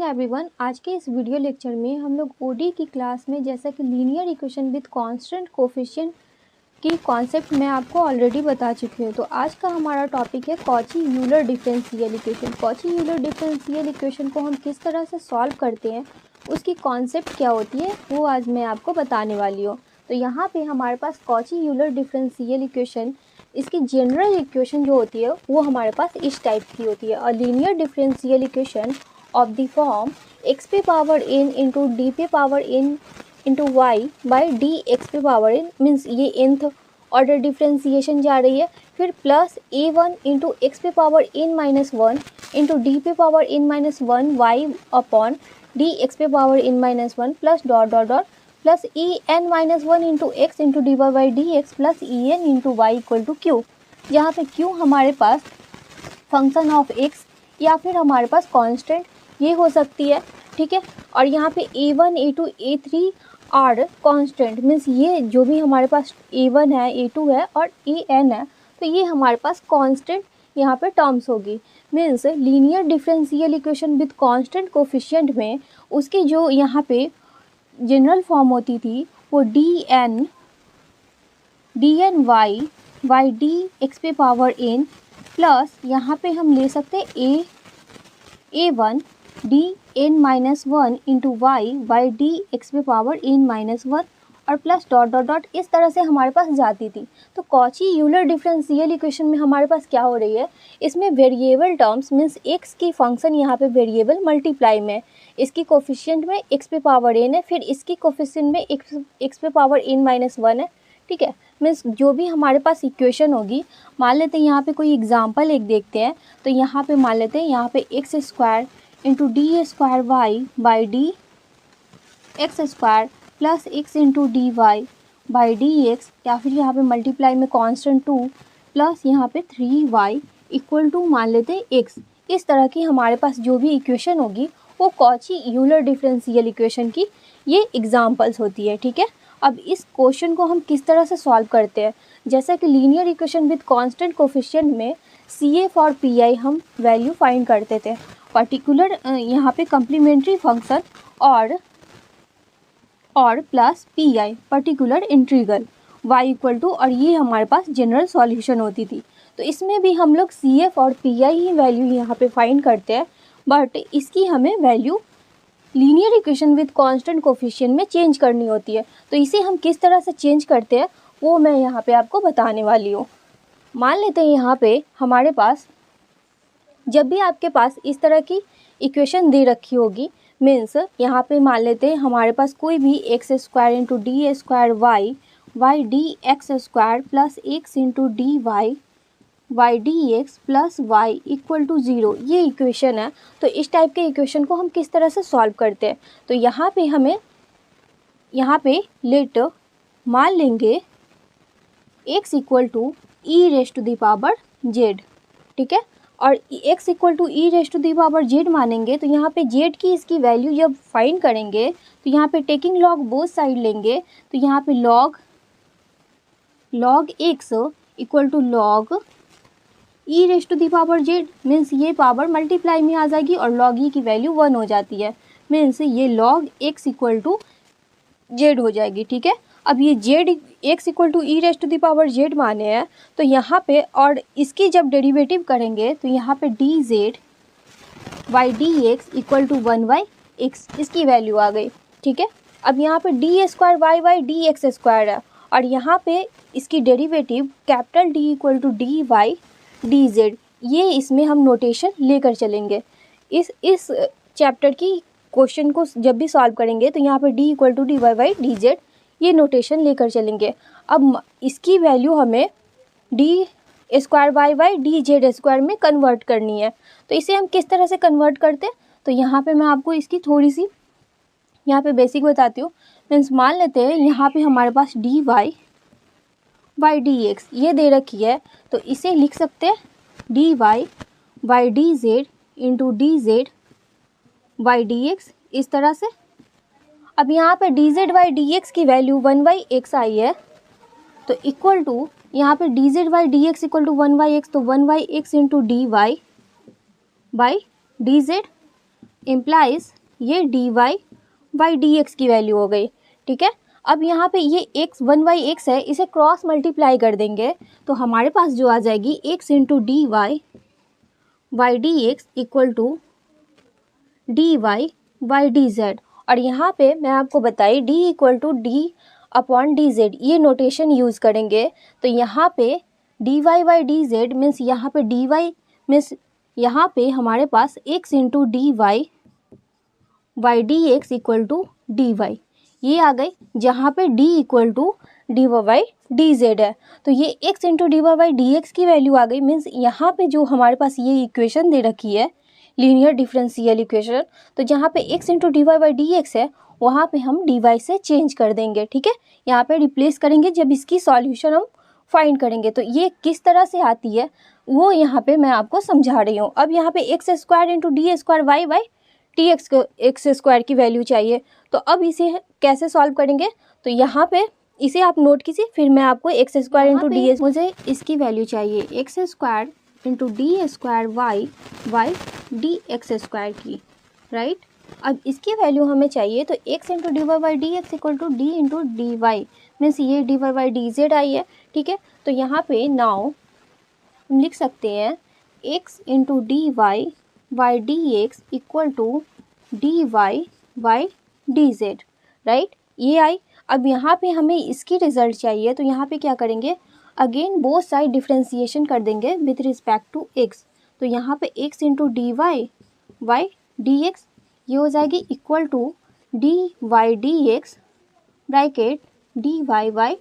Morning everyone. आज के इस वीडियो लेक्चर में हम लोग ओडी की क्लास में जैसा कि linear equation with constant coefficient की कॉन्सेप्ट मैं आपको ऑलरेडी बता चुकी हूँ। तो आज का हमारा टॉपिक है Cauchy Euler differential equation. Cauchy Euler differential equation को हम किस तरह से सॉल्व करते हैं, उसकी कॉन्सेप्ट क्या होती है, वो आज मैं आपको बताने वाली हूँ। तो यहाँ पे हमारे पास कॉची यूलर डिफरेंशियल इक्वेशन, इसकी जनरल इक्वेशन जो होती है वो हमारे पास इस टाइप की होती है। और linear differential equation of the form x पे पावर एन इंटू डी पे power n into Y by D x पे पावर एन, मीन्स ये nth ऑर्डर डिफरेंशिएशन जा रही है। फिर plus a one into x पे power N minus one into d पे power N minus one y upon d x पे power N minus one plus dot dot dot plus E n minus one into X into D Y by D x plus E N into Y equal to Q, जहाँ पे Q हमारे पास function of x या फिर हमारे पास constant ये हो सकती है, ठीक है। और यहाँ पे a1 a2 a3 are constant, means ये जो भी हमारे पास a1 है a2 है और an है, तो ये हमारे पास कांस्टेंट यहाँ पे टर्म्स होगी। Means linear differential equation with constant coefficient में उसकी जो यहाँ पे जनरल फॉर्म होती थी वो dn y डी एक्स पे पावर n प्लस यहाँ पे हम ले सकते हैं a1 D N minus one into Y by D x पे पावर एन माइनस वन और प्लस डॉट डॉट डॉट, इस तरह से हमारे पास जाती थी। तो कॉची यूलर डिफरेंशियल इक्वेशन में हमारे पास क्या हो रही है, इसमें वेरिएबल टर्म्स मीन्स एक्स की फंक्शन यहाँ पे वेरिएबल मल्टीप्लाई में, इसकी कोफिशिएंट में एक्स पे पावर एन है, फिर इसकी कोफिशिएंट में एक्स पे पावर एन माइनस वन है, ठीक है। मीन्स जो भी हमारे पास इक्वेशन होगी, मान लेते हैं यहाँ पे कोई एग्जाम्पल एक देखते हैं। तो यहाँ पे मान लेते हैं यहाँ पे x square into D square Y by D x square plus x into D Y by D X, या फिर यहाँ पे मल्टीप्लाई में कांस्टेंट 2 प्लस यहाँ पे 3y इक्वल टू मान लेते हैं x। इस तरह की हमारे पास जो भी इक्वेशन होगी वो कॉची यूलर डिफरेंशियल इक्वेशन की ये एग्जाम्पल्स होती है, ठीक है। अब इस क्वेश्चन को हम किस तरह से सॉल्व करते हैं, जैसा कि linear equation with constant coefficient में CF और PI हम वैल्यू फाइंड करते थे, पर्टिकुलर यहाँ पे कम्प्लीमेंट्री फंक्शन और plus PI particular integral y equal to, और ये हमारे पास जनरल सॉल्यूशन होती थी। तो इसमें भी हम लोग CF और PI ही वैल्यू यहाँ पे फाइंड करते हैं, बट इसकी हमें value linear equation with constant coefficient में चेंज करनी होती है। तो इसे हम किस तरह से चेंज करते हैं वो मैं यहाँ पे आपको बताने वाली हूँ। मान लेते हैं यहाँ पे हमारे पास जब भी आपके पास इस तरह की इक्वेशन दे रखी होगी, मीन्स यहाँ पे मान लेते हैं हमारे पास कोई भी X square into D square Y D x square plus x into D Y D x plus Y equal to 0, ये इक्वेशन है। तो इस टाइप के इक्वेशन को हम किस तरह से सॉल्व करते हैं, तो यहाँ पे हमें यहाँ पे लेट मान लेंगे x equal to E raise to the power z, ठीक है। और x equal to E raise to the power z मानेंगे, तो यहाँ पे z की इसकी वैल्यू जब फाइंड करेंगे तो यहाँ पे टेकिंग लॉग बोथ साइड लेंगे, तो यहाँ पे log x equal to log E raise to the power z, means ये पावर मल्टीप्लाई में आ जाएगी और लॉग ई की वैल्यू 1 हो जाती है, मीन्स ये log x equal to z हो जाएगी, ठीक है। अब ये z x equal to E raise to the power z माने हैं, तो यहाँ पे और इसकी जब डेरिवेटिव करेंगे तो यहाँ पे D Z Y D x equal to 1/x, इसकी वैल्यू आ गई, ठीक है। अब यहाँ पे d square Y by D x square है, और यहाँ पे इसकी derivative capital D equal to d Y d z, ये इसमें हम नोटेशन लेकर चलेंगे। इस चैप्टर की क्वेश्चन को जब भी सॉल्व करेंगे तो यहाँ पे D equal to d Y by d z ये नोटेशन लेकर चलेंगे। अब इसकी वैल्यू हमें d square Y by d z square में कन्वर्ट करनी है। तो इसे हम किस तरह से कन्वर्ट करते हैं, तो यहाँ पे मैं आपको इसकी थोड़ी सी यहाँ पे बेसिक बताती हूँ। मीन्स मान लेते हैं यहाँ पे हमारे पास d Y by D x ये दे रखी है, तो इसे लिख सकते हैं d Y by d z into d z by D x, इस तरह से। अब यहाँ पे D z by D x की वैल्यू 1/x आई है, तो इक्वल टू यहाँ पे D z by D x equal to 1/x, तो 1/x into D Y by d z implies ये dy बाई dx की वैल्यू हो गई, ठीक है। अब यहाँ पे ये x 1/x है, इसे क्रॉस मल्टीप्लाई कर देंगे तो हमारे पास जो आ जाएगी x into dy by dx equal to dy by dz। और यहाँ पे मैं आपको बताई d equal to d upon dz, ये नोटेशन यूज़ करेंगे। तो यहाँ पे dy बाई dz मीन्स यहाँ पे dy मीन्स यहाँ पे हमारे पास x into dy by dx equal to dy, ये आ गई, जहाँ पे d equal to dy by dz है। तो ये x into dy by dx की वैल्यू आ गई, मीन्स यहाँ पे जो हमारे पास ये इक्वेशन दे रखी है लीनियर डिफरेंशियल इक्वेशन, तो जहाँ पे x into dy by dx है वहाँ पे हम dy से चेंज कर देंगे, ठीक है। यहाँ पे रिप्लेस करेंगे जब इसकी सॉल्यूशन हम फाइंड करेंगे। तो ये किस तरह से आती है वो यहाँ पे मैं आपको समझा रही हूँ। अब यहाँ पे x square into D square Y by t x को एक्स स्क्वायर की वैल्यू चाहिए, तो अब इसे कैसे सॉल्व करेंगे, तो यहाँ पे इसे आप नोट कीजिए, फिर मैं आपको x square into d x, मुझे इसकी वैल्यू चाहिए x square into D square Y by D x square की, राइट। अब इसकी वैल्यू हमें चाहिए, तो x into D Y by D x equal to d into D y means ये d Y by d z आई है, ठीक है। तो यहाँ पे नाउ हम लिख सकते हैं x into D Y by D x equal to d Y by d z, right, ये आई। अब यहाँ पे हमें इसकी रिजल्ट चाहिए, तो यहाँ पे क्या करेंगे, अगेन बोथ साइड डिफ्रेंसिएशन कर देंगे विथ रिस्पेक्ट टू x। तो यहाँ पे x into D Y by D x ये हो जाएगी equal to d Y D x bracket d Y by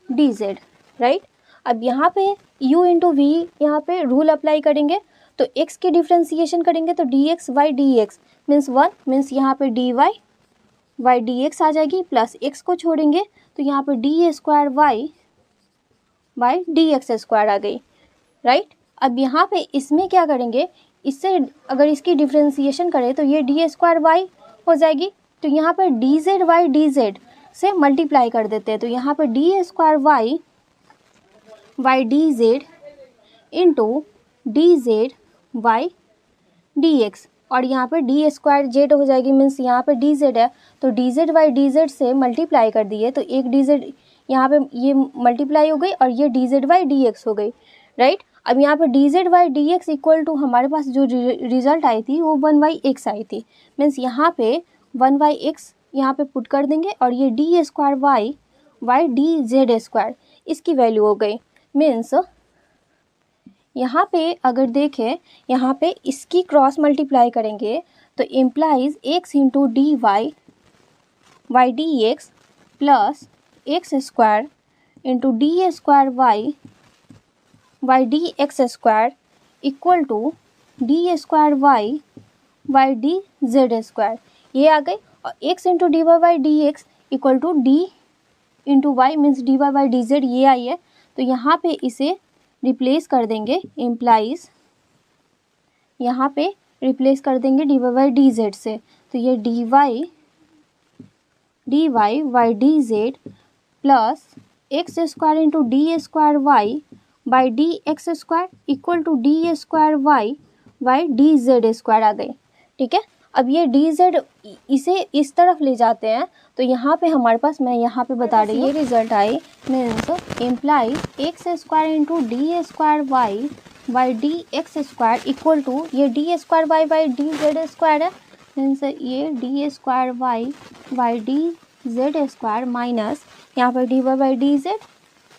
d z, right. अब यहाँ पे u इंटू वी यहाँ पे रूल अप्लाई करेंगे, तो x की डिफ्रेंसिएशन करेंगे तो d x by D x means 1 means यहाँ पे d Y by D x आ जाएगी, प्लस x को छोड़ेंगे तो यहाँ पे d square Y by D x square आ गई, राइट। अब यहाँ पे इसमें क्या करेंगे, इससे अगर इसकी डिफ्रेंसिएशन करें तो ये डी स्क्वायर वाई हो जाएगी, तो यहाँ पर d Z Y d z से मल्टीप्लाई कर देते हैं, तो यहाँ पर d square Y by d z into d z by D x, और यहाँ पे डी स्क्वायर जेड हो जाएगी मीन्स यहाँ पे डी जेड है, तो D z by d z से मल्टीप्लाई कर दिए, तो एक डी जेड यहाँ पे ये मल्टीप्लाई हो गई और ये d z by D x हो गई, राइट। अब यहाँ पे D z by D x equal to हमारे पास जो रिजल्ट आई थी वो 1/x आई थी, मीन्स यहाँ पे 1/x यहाँ पे पुट कर देंगे और ये D square Y by d z square इसकी वैल्यू हो गई, मीन्स यहाँ पे अगर देखें यहाँ पे इसकी क्रॉस मल्टीप्लाई करेंगे तो implies x into D Y by D x plus x square into D square Y by D x square equal to d square Y by d z square, ये आ गई। और x into D Y by D x equal to d into y means d Y by d z ये आई है, तो यहाँ पे इसे रिप्लेस कर देंगे, इम्प्लाइज यहाँ पे रिप्लेस कर देंगे d Y by d z से, तो ये d Y by d z plus x square into D square Y by D x square equal to d square Y by d z square आ गई, ठीक है। अब ये डी जेड इसे इस तरफ ले जाते हैं, तो यहाँ पे हमारे पास मैं यहाँ पे बता रही हूँ ये रिजल्ट आई means imply x square into D square Y by D x square equal to ये D square Y by d z square है, मीन्स ये D square Y by d z square minus यहाँ पर d Y by d z,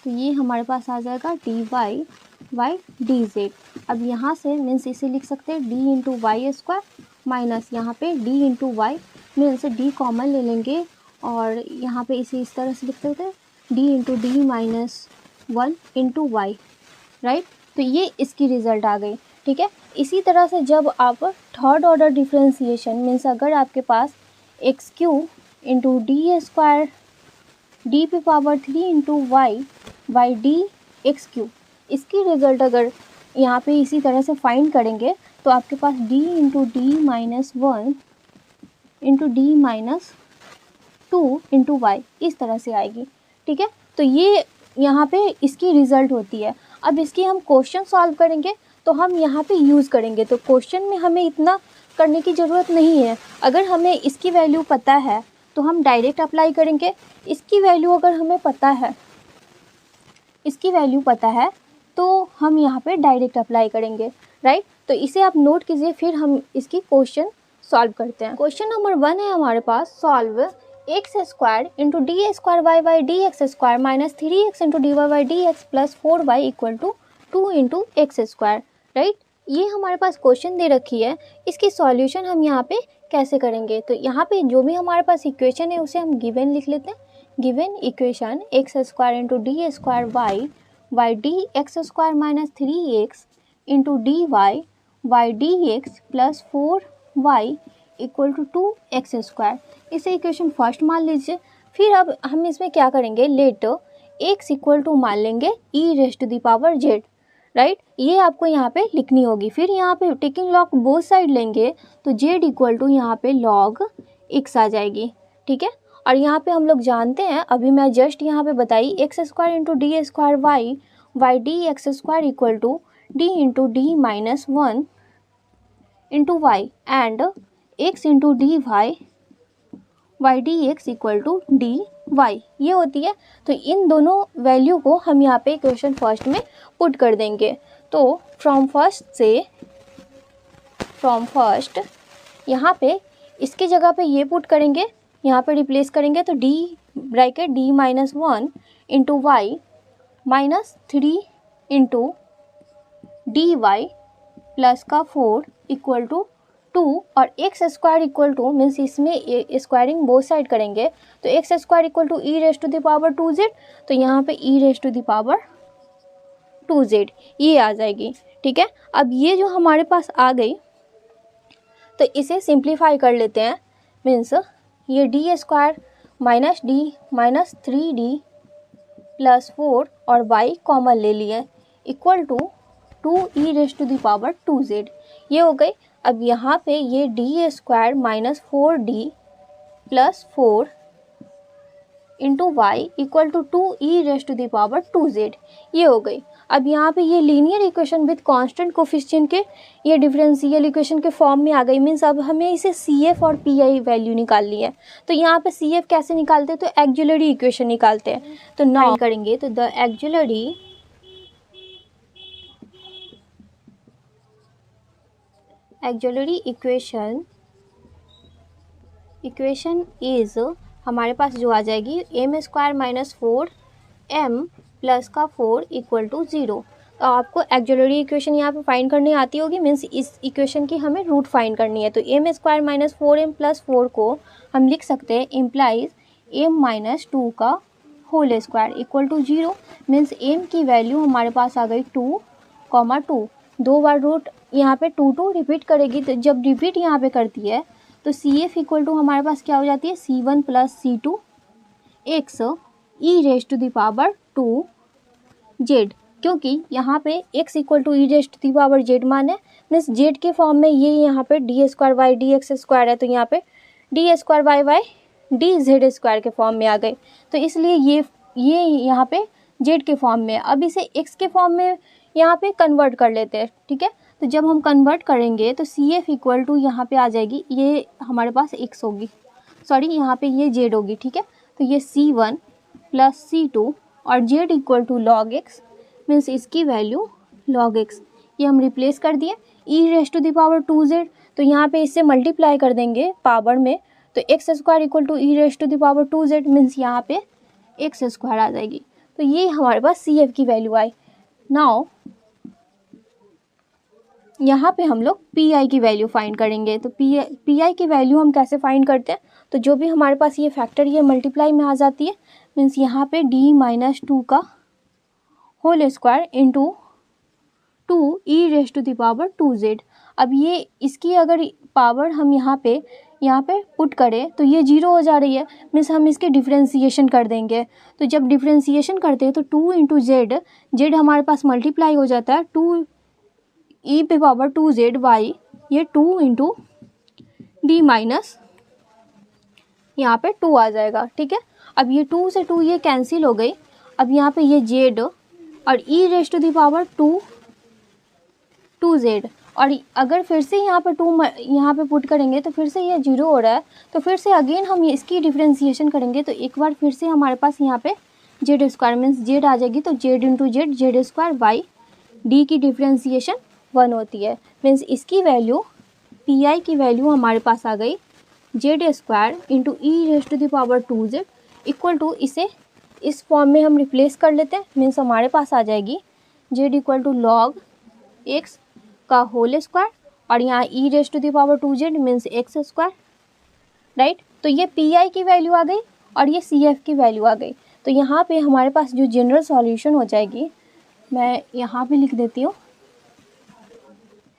तो ये हमारे पास आ जाएगा d Y by d z. अब यहाँ से मीन्स इसे लिख सकते हैं d into y square minus यहाँ पे d into y means d common ले लेंगे और यहाँ पे इसे इस तरह से लिख सकते हैं d into D minus 1 into y, right. तो ये इसकी रिज़ल्ट आ गई, ठीक है। इसी तरह से जब आप थर्ड ऑर्डर डिफ्रेंसिएशन मीन्स अगर आपके पास x cube into D square d पे power 3 into Y by D x cube इसकी रिज़ल्ट अगर यहाँ पे इसी तरह से फाइंड करेंगे तो आपके पास d into D minus 1 into D minus 2 into y इस तरह से आएगी, ठीक है। तो ये यहाँ पे इसकी रिज़ल्ट होती है। अब इसकी हम क्वेश्चन सॉल्व करेंगे तो हम यहाँ पे यूज़ करेंगे, तो क्वेश्चन में हमें इतना करने की ज़रूरत नहीं है। अगर हमें इसकी वैल्यू पता है तो हम डायरेक्ट अप्लाई करेंगे। इसकी वैल्यू अगर हमें पता है, इसकी वैल्यू पता है तो हम यहाँ पे डायरेक्ट अप्लाई करेंगे, राइट। तो इसे आप नोट कीजिए, फिर हम इसकी क्वेश्चन सॉल्व करते हैं। क्वेश्चन नंबर 1 है हमारे पास, solve x square into D square Y by D x square minus 3x into D Y by D x plus 4y equal to 2 into x square, right. ये हमारे पास question दे रखी है, इसकी सॉल्यूशन हम यहाँ पे कैसे करेंगे। तो यहाँ पे जो भी हमारे पास इक्वेशन है उसे हम गिवन लिख लेते हैं। Given equation x square into D square Y by D x square minus 3x into D Y D x plus 4y equal to 2x square, इसे इक्वेशन फर्स्ट मान लीजिए। फिर अब हम इसमें क्या करेंगे, लेट x इक्वल टू मान लेंगे e raise to the power z, right. ये आपको यहाँ पे लिखनी होगी। फिर यहाँ पे टेकिंग लॉग बोथ साइड लेंगे तो z इक्वल टू यहाँ पे log x आ जाएगी, ठीक है। और यहाँ पे हम लोग जानते हैं, अभी मैं जस्ट यहाँ पे बताई, x square into D square Y D x square equal to d into D minus 1 into y and x into D Y D x equal to d y, ये होती है। तो इन दोनों वैल्यू को हम यहाँ पे क्वेश्चन फर्स्ट में पुट कर देंगे। तो फ्रॉम फर्स्ट यहाँ पे इसकी जगह पे ये पुट करेंगे, यहाँ पे रिप्लेस करेंगे तो D bracket D minus 1 into Y minus 3 into D Y plus का 4 इक्वल टू 2 और X square equal to means इसमें स्क्वायरिंग बोथ साइड करेंगे तो x square equal to E raise to the power 2z, तो यहाँ पे E raise to the power 2z ये आ जाएगी, ठीक है। अब ये जो हमारे पास आ गई तो इसे सिंप्लीफाई कर लेते हैं। मीन्स ये D square minus d minus 3d plus 4 और y कॉमन ले लिए equal to 2e raise to the power 2z, ये हो गई। अब यहाँ पे ये D square minus 4d plus 4 into Y equal to 2e raise to the power 2z, ये हो गई। अब यहाँ पे ये linear equation with constant coefficient के ये डिफरेंशियल इक्वेशन के फॉर्म में आ गई। मीन्स अब हमें इसे CF और PI वैल्यू निकालनी है। तो यहाँ पे CF कैसे निकालते हैं, तो एक्जुलरी इक्वेशन निकालते हैं। तो नाउ करेंगे तो द एक्जुलरी इक्वेशन इज हमारे पास जो आ जाएगी M square minus 4m plus का 4 इक्वल टू 0। तो आपको एक्जुलरी इक्वेशन यहाँ पे फाइंड करनी आती होगी। मीन्स इस इक्वेशन की हमें रूट फाइंड करनी है। तो M square minus 4m plus 4 को हम लिख सकते हैं इम्प्लाइज m माइनस 2 का whole square equal to 0। Means m की वैल्यू हमारे पास आ गई 2,2। दो बार रूट यहाँ पे 2 रिपीट करेगी, तो जब रिपीट यहाँ पे करती है तो CF इक्वल टू हमारे पास क्या हो जाती है, C1 plus C2 x e raise to the power 2z, क्योंकि यहाँ पे x equal to E raise to the power z मान है। मीन्स z के फॉर्म में ये यहाँ पे d square Y D x square है, तो यहाँ पे d square y y d z square के फॉर्म में आ गए। तो इसलिए ये यहाँ पे z के फॉर्म में, अब इसे x के फॉर्म में यहाँ पे कन्वर्ट कर लेते हैं, ठीक है। तो जब हम कन्वर्ट करेंगे तो CF इक्वल टू यहाँ पे आ जाएगी, ये हमारे पास x होगी, सॉरी यहाँ पे ये z होगी, ठीक है। तो ये C1 प्लस C2 और z equal to log x, means इसकी वैल्यू log x, ये हम रिप्लेस कर दिए e raise to the power 2z। तो यहाँ पे इससे मल्टीप्लाई कर देंगे पावर में, तो x square equal to E raise to the power 2z, means यहाँ पे एक्स स्क्वायर आ जाएगी। तो ये हमारे पास CF की वैल्यू आई। नाउ यहाँ पे हम लोग PI की वैल्यू फाइंड करेंगे। तो PI की वैल्यू हम कैसे फाइंड करते हैं, तो जो भी हमारे पास ये फैक्टर ये मल्टीप्लाई में आ जाती है। मीन्स यहाँ पे d माइनस 2 का whole square into 2e raise to the power 2z। अब ये इसकी अगर पावर हम यहाँ पे पुट करें तो ये 0 हो जा रही है। मीन्स हम इसके डिफ्रेंसिएशन कर देंगे। तो जब डिफ्रेंसिएशन करते हैं तो 2 इंटू जेड हमारे पास मल्टीप्लाई हो जाता है 2e पे पावर 2z वाई, ये 2 इंटू डी माइनस यहाँ पे 2 आ जाएगा, ठीक है। अब ये 2 से 2 ये कैंसिल हो गई। अब यहाँ पे ये z और e raise to the power 2z और अगर फिर से यहाँ पे 2 यहाँ पे पुट करेंगे तो फिर से ये 0 हो रहा है, तो फिर से अगेन हम इसकी डिफ्रेंसिएशन करेंगे। तो एक बार फिर से हमारे पास यहाँ पे जेड स्क्वायर मीन्स जेड आ जाएगी, तो Z into Z Z square by D की डिफ्रेंसिएशन 1 होती है। मीन्स इसकी वैल्यू पी आई की वैल्यू हमारे पास आ गई z square into e raise to the power 2z equal to, इसे इस फॉर्म में हम रिप्लेस कर लेते हैं। मीन्स हमारे पास आ जाएगी z equal to log x का होल स्क्वायर और यहाँ e raise to the power 2z means x square, right. तो ये पी आई की वैल्यू आ गई और ये सी एफ की वैल्यू आ गई। तो यहाँ पे हमारे पास जो जनरल सॉल्यूशन हो जाएगी, मैं यहाँ पे लिख देती हूँ,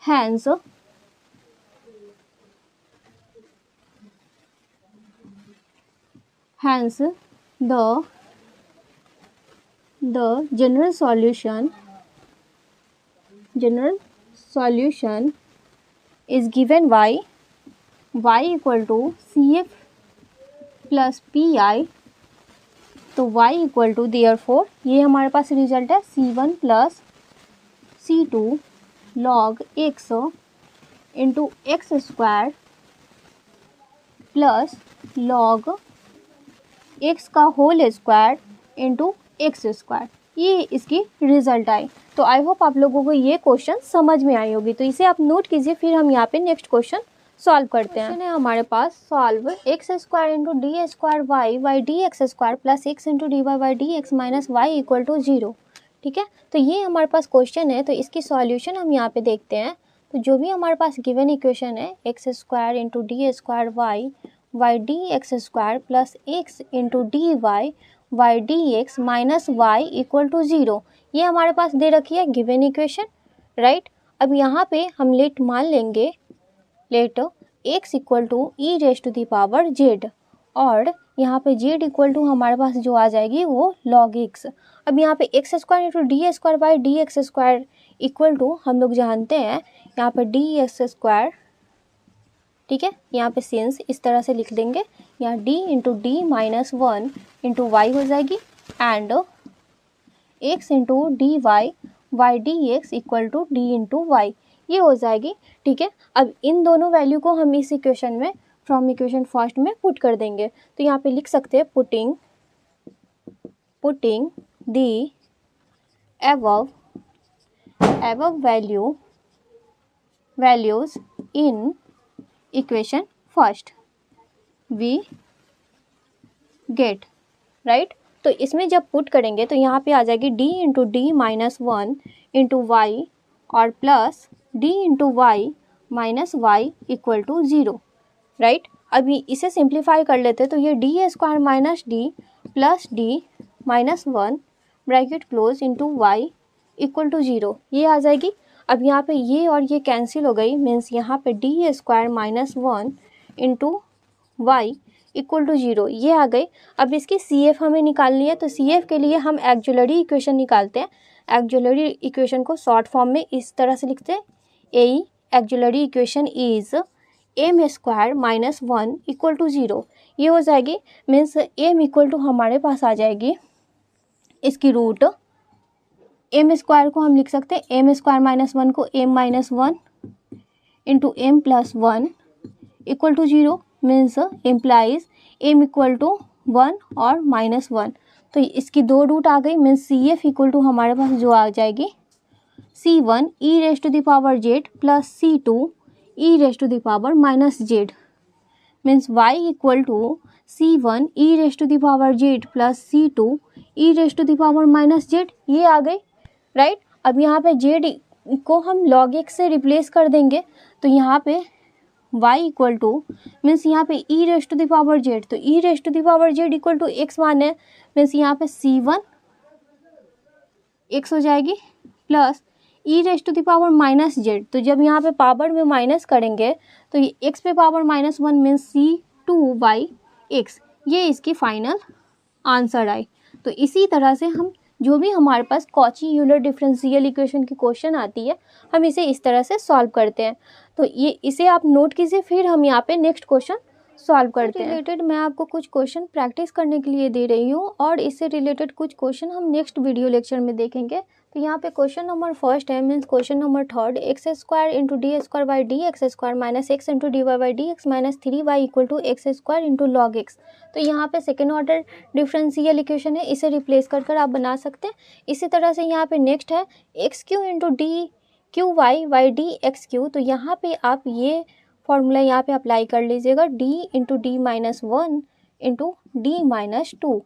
hence the general solution is given by y equal to cf plus P I. तो y इक्वल टू देयरफॉर ये हमारे पास रिजल्ट है c1 plus c2 log x into x square plus log x का whole square into x square, ये इसकी result आई। तो I hope आप लोगों को ये क्वेश्चन समझ में आई होगी। तो इसे आप नोट कीजिए, फिर हम यहाँ पे नेक्स्ट क्वेश्चन सॉल्व करते हैं। है हमारे पास solve x square into D square y y D x square plus x into D y y D x minus y equal to 0। ठीक है, तो ये हमारे पास क्वेश्चन है। तो इसकी सॉल्यूशन हम यहाँ पे देखते हैं। तो जो भी हमारे पास गिवन इक्वेशन है x square into D square y y D x square plus x into D y y D x minus y equal to 0, ये हमारे पास दे रखी है गिवन इक्वेशन, राइट। अब यहाँ पे हम लेट मान लेंगे, let x equal to e raise to the power z और यहाँ पे जेड इक्वल टू हमारे पास जो आ जाएगी वो लॉग एक्स। अब यहाँ पे x square into D square by D x square equal to हम लोग जानते हैं यहाँ पे डी एक्स स्क्वायर, ठीक है। यहाँ पे सिंस इस तरह से लिख देंगे, यहाँ d into D minus 1 into y हो जाएगी and x into D y y D x equal to d into y, ये हो जाएगी, ठीक है। अब इन दोनों वैल्यू को हम इस इक्वेशन में फ्रॉम इक्वेशन फर्स्ट में पुट कर देंगे। तो यहाँ पे लिख सकते हैं putting the above values in equation first we get, right. तो इसमें जब पुट करेंगे तो यहाँ पे आ जाएगी d into D minus 1 into y और plus d into Y minus y equal to 0, right. अभी इसे सिंप्लीफाई कर लेते हैं। तो ये D square minus D plus D minus 1 bracket close into Y equal to 0, ये आ जाएगी। अब यहाँ पे ये और ये कैंसिल हो गई, मीन्स यहाँ पे d square minus 1 into Y equal to 0, ये आ गई। अब इसकी सी एफ हमें निकालनी है। तो सी एफ के लिए हम एक्जुलरी इक्वेशन निकालते हैं। एक्जुलरी इक्वेशन को शॉर्ट फॉर्म में इस तरह से लिखते हैं, a auxiliary equation is m square minus 1 equal to 0, ये हो जाएगी। मीन्स एम इक्वल टू हमारे पास आ जाएगी इसकी रूट, एम स्क्वायर को हम लिख सकते हैं एम स्क्वायर माइनस 1 को m minus 1 into m plus 1 equal to 0, means implies m equal to 1 और माइनस 1। तो इसकी दो रूट आ गई, means C F equal to हमारे पास जो आ जाएगी c1 e raise to the power z plus c2 e raise to the power minus z, means y equal to c1 e raise to the power z plus c2 e raise to the power minus z, ये आ गई, right. अब यहाँ पे Z को हम log x से replace कर देंगे। तो यहाँ पे y इक्वल टू मीन्स यहाँ पे e raise to the power z, तो e raise to the power z equal to x माने, मीन्स यहाँ पे c1 एक्स हो जाएगी plus e raise to the power minus z. तो जब यहाँ पे पावर में माइनस करेंगे तो ये एक्स पे power minus 1 means c2 by x, ये इसकी फाइनल आंसर आई। तो इसी तरह से हम जो भी हमारे पास कॉची यूलर डिफरेंशियल इक्वेशन की क्वेश्चन आती है, हम इसे इस तरह से सॉल्व करते हैं। तो ये इसे आप नोट कीजिए, फिर हम यहाँ पे नेक्स्ट क्वेश्चन सॉल्व करते हैं। रिलेटेड मैं आपको कुछ क्वेश्चन प्रैक्टिस करने के लिए दे रही हूँ और इससे रिलेटेड कुछ क्वेश्चन हम नेक्स्ट वीडियो लेक्चर में देखेंगे। तो यहाँ पे क्वेश्चन नंबर फर्स्ट है, means question number third, x square into D square by D x square minus x into D Y by D x minus 3y equal to x square into log x. तो यहाँ पे second order differential equation है, इसे replace कर आप बना सकते हैं। इसी तरह से यहाँ पे नेक्स्ट है x cube into d cube y by D x cube. तो यहाँ पे आप ये फॉर्मूला यहाँ पे अप्लाई कर लीजिएगा, D into D minus 1 into D minus 2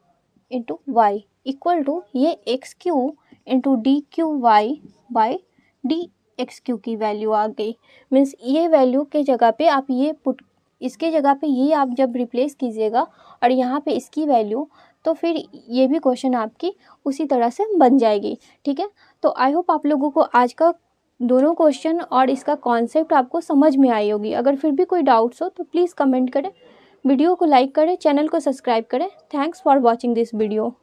into Y equal to ये x cube into d cube y by D x cube की वैल्यू आ गई। मीन्स ये वैल्यू के जगह पे आप ये पुट, इसके जगह पे ये आप जब रिप्लेस कीजिएगा और यहाँ पे इसकी वैल्यू, तो फिर ये भी क्वेश्चन आपकी उसी तरह से बन जाएगी। ठीक है, तो आई होप आप लोगों को आज का दोनों क्वेश्चन और इसका कॉन्सेप्ट आपको समझ में आई होगी। अगर फिर भी कोई डाउट्स हो तो प्लीज़ कमेंट करें, वीडियो को लाइक करें, चैनल को सब्सक्राइब करें। Thanks for watching this video.